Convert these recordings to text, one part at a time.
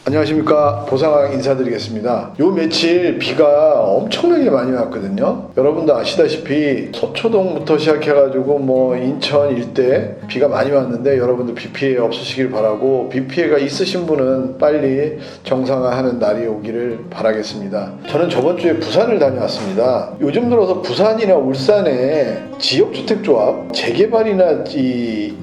안녕하십니까, 보상 인사드리겠습니다. 요 며칠 비가 엄청나게 많이 왔거든요. 여러분도 아시다시피 서초동부터 시작해가지고 뭐 인천 일대 비가 많이 왔는데 여러분들 비 피해 없으시길 바라고, 비 피해가 있으신 분은 빨리 정상화하는 날이 오기를 바라겠습니다. 저는 저번 주에 부산을 다녀왔습니다. 요즘 들어서 부산이나 울산에 지역주택조합 재개발이나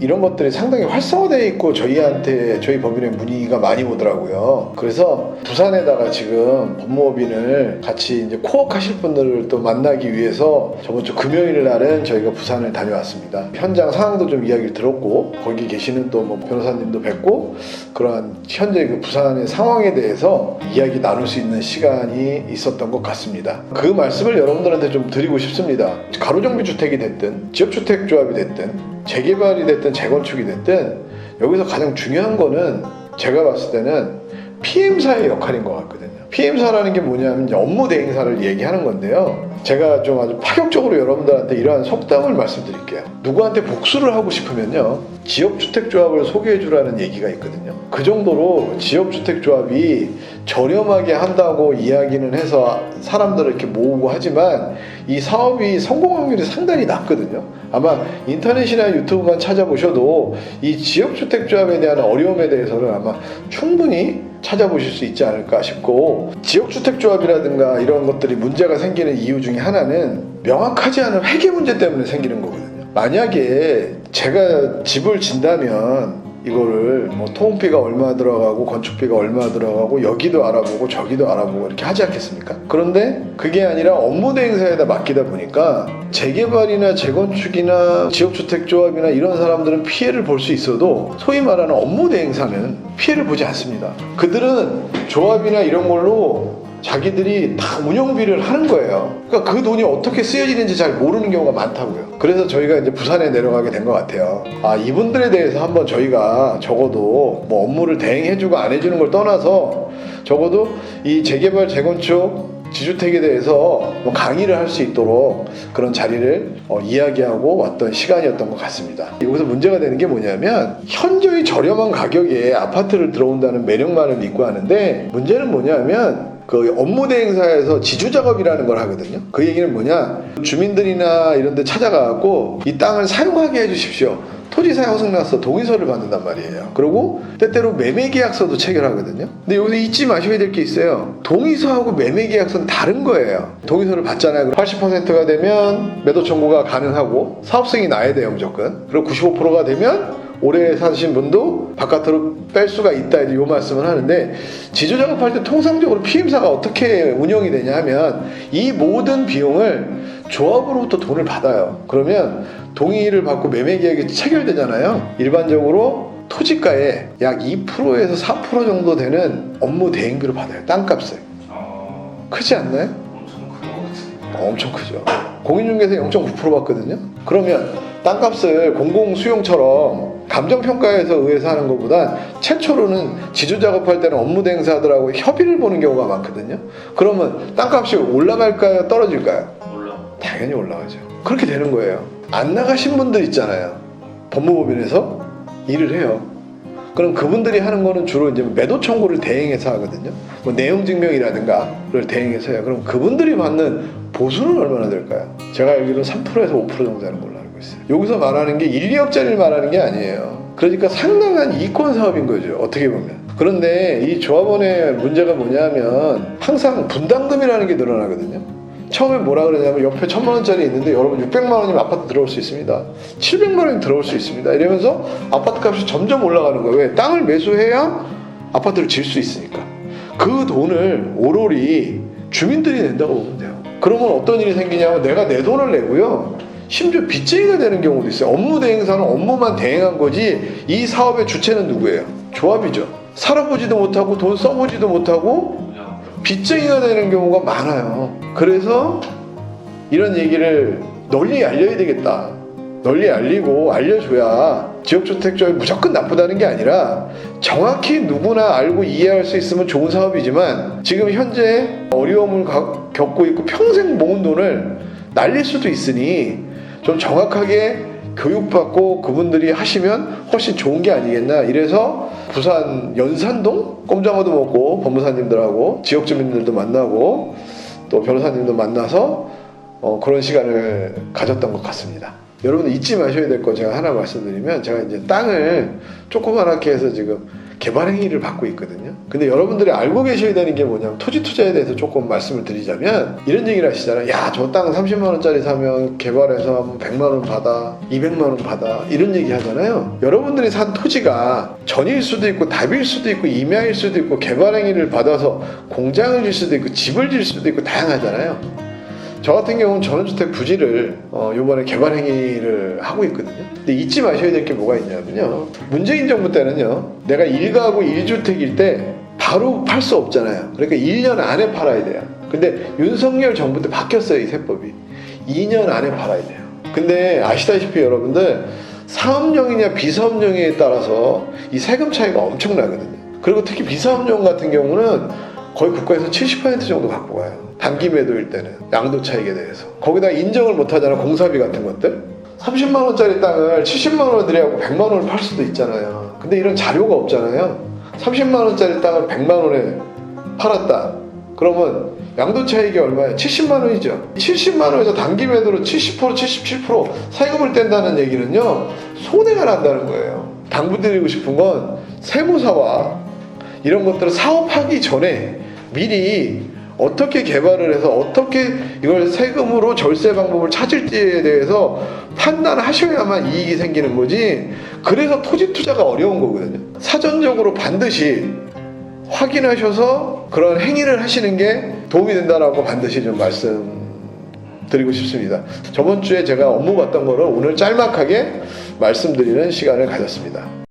이런 것들이 상당히 활성화되어 있고 저희 법인의 문의가 많이 오더라고요. 그래서 부산에다가 지금 법무법인을 같이 이제 코업하실 분들을 또 만나기 위해서 저번 주 금요일 날은 저희가 부산을 다녀왔습니다. 현장 상황도 좀 이야기를 들었고, 거기 계시는 또 뭐 변호사님도 뵙고, 그러한 현재 그 부산의 상황에 대해서 이야기 나눌 수 있는 시간이 있었던 것 같습니다. 그 말씀을 여러분들한테 좀 드리고 싶습니다. 가로정비주택이 됐든 지역주택조합이 됐든 재개발이 됐든 재건축이 됐든 여기서 가장 중요한 거는 제가 봤을 때는 PM사의 역할인 것 같거든요. PM사라는 게 뭐냐면 업무 대행사를 얘기하는 건데요. 제가 좀 아주 파격적으로 여러분들한테 이러한 속담을 말씀드릴게요. 누구한테 복수를 하고 싶으면요, 지역주택조합을 소개해주라는 얘기가 있거든요. 그 정도로 지역주택조합이 저렴하게 한다고 이야기는 해서 사람들을 이렇게 모으고 하지만 이 사업이 성공 확률이 상당히 낮거든요. 아마 인터넷이나 유튜브만 찾아보셔도 이 지역주택조합에 대한 어려움에 대해서는 아마 충분히 찾아보실 수 있지 않을까 싶고, 지역주택조합이라든가 이런 것들이 문제가 생기는 이유 중에 하나는 명확하지 않은 회계 문제 때문에 생기는 거거든요. 만약에 제가 집을 진다면 이거를 뭐 토목비가 얼마 들어가고 건축비가 얼마 들어가고 여기도 알아보고 저기도 알아보고 이렇게 하지 않겠습니까? 그런데 그게 아니라 업무 대행사에다 맡기다 보니까 재개발이나 재건축이나 지역주택조합이나 이런 사람들은 피해를 볼 수 있어도 소위 말하는 업무 대행사는 피해를 보지 않습니다. 그들은 조합이나 이런 걸로 자기들이 다 운영비를 하는 거예요. 그러니까 그 돈이 어떻게 쓰여지는지 잘 모르는 경우가 많다고요. 그래서 저희가 이제 부산에 내려가게 된 것 같아요. 이분들에 대해서 한번 저희가 적어도 뭐 업무를 대행해주고 안 해주는 걸 떠나서 적어도 이 재개발 재건축 지주택에 대해서 뭐 강의를 할 수 있도록 그런 자리를 이야기하고 왔던 시간이었던 것 같습니다. 여기서 문제가 되는 게 뭐냐면, 현저히 저렴한 가격에 아파트를 들어온다는 매력만을 믿고 하는데, 문제는 뭐냐면 그 업무 대행사에서 지주작업이라는 걸 하거든요. 그 얘기는 뭐냐, 주민들이나 이런 데 찾아가고 이 땅을 사용하게 해주십시오, 토지사에 허승나서 동의서를 받는단 말이에요. 그리고 때때로 매매계약서도 체결하거든요. 근데 여기서 잊지 마셔야 될 게 있어요. 동의서하고 매매계약서는 다른 거예요. 동의서를 받잖아요. 80%가 되면 매도 청구가 가능하고 사업성이 나야 돼요, 무조건. 그리고 95%가 되면 오래 사신 분도 바깥으로 뺄 수가 있다, 이 말씀을 하는데, 지주작업할 때 통상적으로 PM사가 어떻게 운영이 되냐 하면 이 모든 비용을 조합으로부터 돈을 받아요. 그러면 동의를 받고 매매계약이 체결되잖아요. 일반적으로 토지가의 약 2%에서 4% 정도 되는 업무 대행비로 받아요. 땅값을. 크지 않나요? 엄청 큰 것 같은데. 엄청 크죠. 공인중개사 0.9% 받거든요. 그러면 땅값을 공공수용처럼 감정평가에서 의해서 하는 것보다 최초로는 지주작업할 때는 업무대행사들하고 협의를 보는 경우가 많거든요. 그러면 땅값이 올라갈까요, 떨어질까요? 당연히 올라가죠. 그렇게 되는 거예요. 안 나가신 분들 있잖아요. 법무법인에서 일을 해요. 그럼 그분들이 하는 거는 주로 이제 매도 청구를 대행해서 하거든요. 뭐 내용 증명이라든가를 대행해서 해요. 그럼 그분들이 받는 보수는 얼마나 될까요? 제가 알기로는 3%에서 5% 정도 되는 걸로 알고 있어요. 여기서 말하는 게 1, 2억짜리를 말하는 게 아니에요. 그러니까 상당한 이권 사업인 거죠, 어떻게 보면. 그런데 이 조합원의 문제가 뭐냐면 항상 분담금이라는 게 늘어나거든요. 처음에 뭐라 그러냐면 옆에 1,000만원짜리 있는데 여러분 600만원이면 아파트 들어올 수 있습니다. 700만원이 들어올 수 있습니다. 이러면서 아파트 값이 점점 올라가는 거예요. 왜? 땅을 매수해야 아파트를 질 수 있으니까. 그 돈을 오로리 주민들이 낸다고 보면 돼요. 그러면 어떤 일이 생기냐면 내가 내 돈을 내고요, 심지어 빚쟁이가 되는 경우도 있어요. 업무 대행사는 업무만 대행한 거지 이 사업의 주체는 누구예요? 조합이죠. 살아보지도 못하고 돈 써보지도 못하고 빚쟁이가 되는 경우가 많아요. 그래서 이런 얘기를 널리 알려야 되겠다. 널리 알리고 알려줘야 지역주택조합이 무조건 나쁘다는 게 아니라 정확히 누구나 알고 이해할 수 있으면 좋은 사업이지만 지금 현재 어려움을 겪고 있고 평생 모은 돈을 날릴 수도 있으니 좀 정확하게 교육받고 그분들이 하시면 훨씬 좋은 게 아니겠나. 이래서 부산 연산동 꼼장어도 먹고 법무사님들하고 지역 주민들도 만나고 또 변호사님도 만나서 그런 시간을 가졌던 것 같습니다. 여러분들 잊지 마셔야 될 거 제가 하나 말씀드리면, 제가 이제 땅을 조그맣게 해서 지금 개발 행위를 받고 있거든요. 근데 여러분들이 알고 계셔야 되는 게 뭐냐면, 토지 투자에 대해서 조금 말씀을 드리자면 이런 얘기를 하시잖아요. 야, 저 땅 30만 원짜리 사면 개발해서 100만 원 받아, 200만 원 받아, 이런 얘기 하잖아요. 여러분들이 산 토지가 전일 수도 있고 답일 수도 있고 임야일 수도 있고 개발 행위를 받아서 공장을 질 수도 있고 집을 질 수도 있고 다양하잖아요. 저 같은 경우는 전원주택 부지를 요번에 개발 행위를 하고 있거든요. 근데 잊지 마셔야 될 게 뭐가 있냐면요, 문재인 정부 때는요, 내가 1가구 1주택일 때 바로 팔 수 없잖아요. 그러니까 1년 안에 팔아야 돼요. 근데 윤석열 정부 때 바뀌었어요, 이 세법이. 2년 안에 팔아야 돼요. 근데 아시다시피 여러분들, 사업용이냐 비사업용에 따라서 이 세금 차이가 엄청나거든요. 그리고 특히 비사업용 같은 경우는 거의 국가에서 70% 정도 갖고 가요. 단기 매도일 때는 양도 차익에 대해서. 거기다 인정을 못 하잖아, 공사비 같은 것들. 30만 원짜리 땅을 70만 원을 들여고 100만 원을 팔 수도 있잖아요. 근데 이런 자료가 없잖아요. 30만 원짜리 땅을 100만 원에 팔았다. 그러면 양도 차익이 얼마예요? 70만 원이죠. 70만 원에서 단기 매도로 70%, 77% 세금을 뗀다는 얘기는요, 손해가 난다는 거예요. 당부드리고 싶은 건, 세무사와 이런 것들을 사업하기 전에 미리 어떻게 개발을 해서 어떻게 이걸 세금으로 절세 방법을 찾을지에 대해서 판단하셔야만 이익이 생기는 거지. 그래서 토지 투자가 어려운 거거든요. 사전적으로 반드시 확인하셔서 그런 행위를 하시는 게 도움이 된다라고 반드시 좀 말씀드리고 싶습니다. 저번 주에 제가 업무 봤던 거를 오늘 짤막하게 말씀드리는 시간을 가졌습니다.